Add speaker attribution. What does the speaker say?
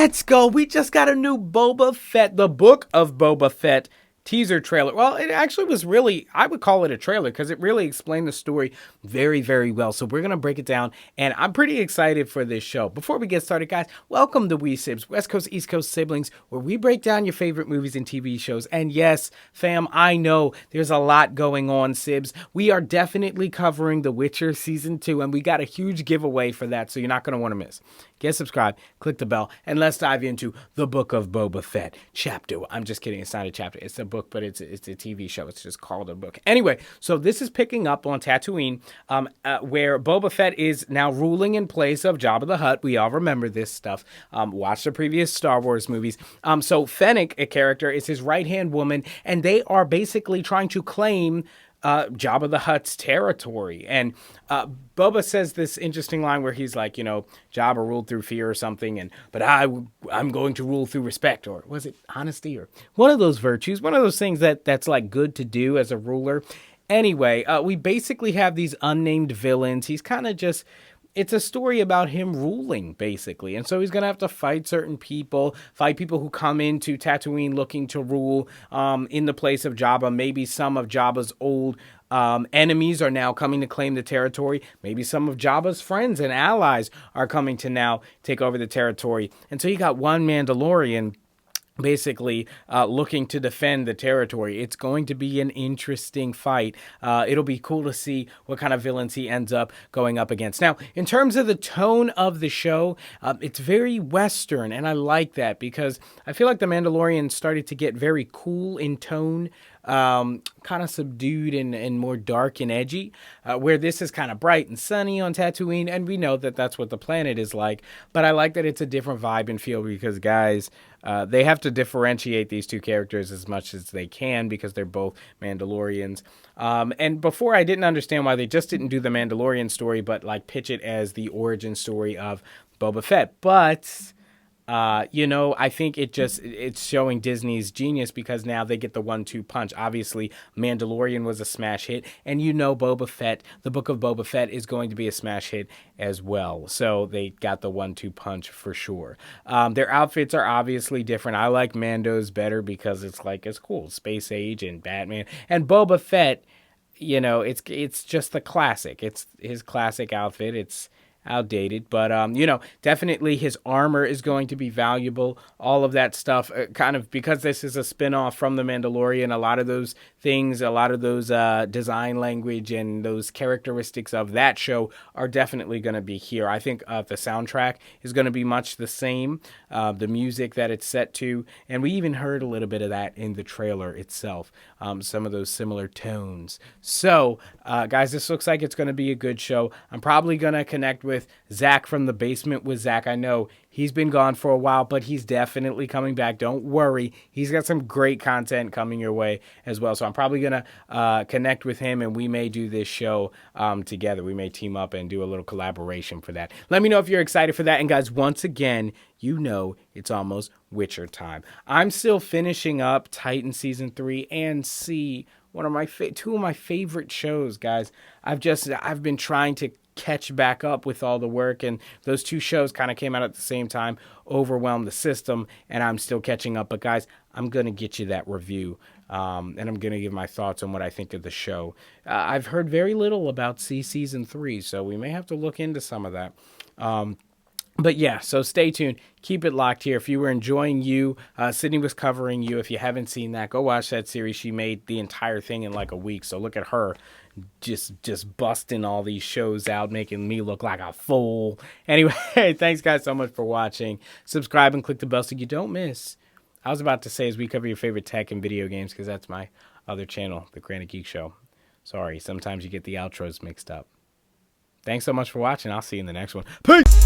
Speaker 1: Let's go. We just got a new Boba Fett, the book of Boba Fett teaser trailer. Well, it actually was really, I would call it a trailer because it really explained the story very, very well. So we're going to break it down, and I'm pretty excited for this show. Before we get started, guys, welcome to We Sibs, West Coast, East Coast siblings, where we break down your favorite movies and TV shows. And yes, fam, I know there's a lot going on, Sibs. We are definitely covering The Witcher Season 2, and we got a huge giveaway for that, so you're not going to want to miss. Get subscribed, click the bell, and let's dive into the Book of Boba Fett chapter. I'm just kidding. It's not a chapter. It's a book, but it's a TV show. It's just called a book. Anyway, so this is picking up on Tatooine, where Boba Fett is now ruling in place of Jabba the Hutt. We all remember this stuff. Watch the previous Star Wars movies. So Fennec, a character, is his right-hand woman, and they are basically trying to claim Jabba the Hutt's territory. And Boba says this interesting line where he's like, you know, Jabba ruled through fear or something, but I'm going to rule through respect, or was it honesty, or one of those virtues, one of those things that's like good to do as a ruler. Anyway, we basically have these unnamed villains. He's kind of just, it's a story about him ruling, basically. And so he's going to have to fight certain people, fight people who come into Tatooine looking to rule in the place of Jabba. Maybe some of Jabba's old enemies are now coming to claim the territory. Maybe some of Jabba's friends and allies are coming to now take over the territory. And so you got one Mandalorian basically looking to defend the territory. It's going to be an interesting fight. It'll be cool to see what kind of villains he ends up going up against. Now, in terms of the tone of the show, it's very Western, and I like that because I feel like The Mandalorian started to get very cool in tone, kind of subdued and more dark and edgy, where this is kind of bright and sunny on Tatooine, and we know that that's what the planet is like, but I like that it's a different vibe and feel because, guys, they have to differentiate these two characters as much as they can because they're both Mandalorians. And before, I didn't understand why they just didn't do the Mandalorian story, but like pitch it as the origin story of Boba Fett. But I think it's showing Disney's genius because now they get the 1-2 punch. Obviously, Mandalorian was a smash hit, and Boba Fett, the Book of Boba Fett, is going to be a smash hit as well. So they got the 1-2 punch for sure. Their outfits are obviously different. I like Mando's better because it's cool. Space Age and Batman. And Boba Fett, it's just the classic. It's his classic outfit. It's outdated, but definitely his armor is going to be valuable, all of that stuff, kind of because this is a spin-off from The Mandalorian. A lot of those things, a lot of those design language and those characteristics of that show are definitely going to be here. I think the soundtrack is going to be much the same, the music that it's set to, and we even heard a little bit of that in the trailer itself, some of those similar tones. So guys, this looks like it's going to be a good show. I'm probably going to connect with Zach from The Basement with Zach. I know he's been gone for a while, but he's definitely coming back. Don't worry. He's got some great content coming your way as well. So I'm probably going to connect with him, and we may do this show together. We may team up and do a little collaboration for that. Let me know if you're excited for that. And guys, once again, it's almost Witcher time. I'm still finishing up Titan Season 3 and one of my two of my favorite shows, guys. I've been trying to catch back up with all the work, and those two shows kind of came out at the same time, overwhelmed the system, and I'm still catching up. But guys, I'm going to get you that review, and I'm going to give my thoughts on what I think of the show. I've heard very little about Season 3, so we may have to look into some of that. But yeah, so stay tuned. Keep it locked here. If you were enjoying Sydney was covering You. If you haven't seen that, go watch that series. She made the entire thing in like a week. So look at her just busting all these shows out, making me look like a fool. Anyway, thanks guys so much for watching. Subscribe and click the bell so you don't miss. I was about to say as we cover your favorite tech and video games because that's my other channel, The Granite Geek Show. Sorry, sometimes you get the outros mixed up. Thanks so much for watching. I'll see you in the next one. Peace!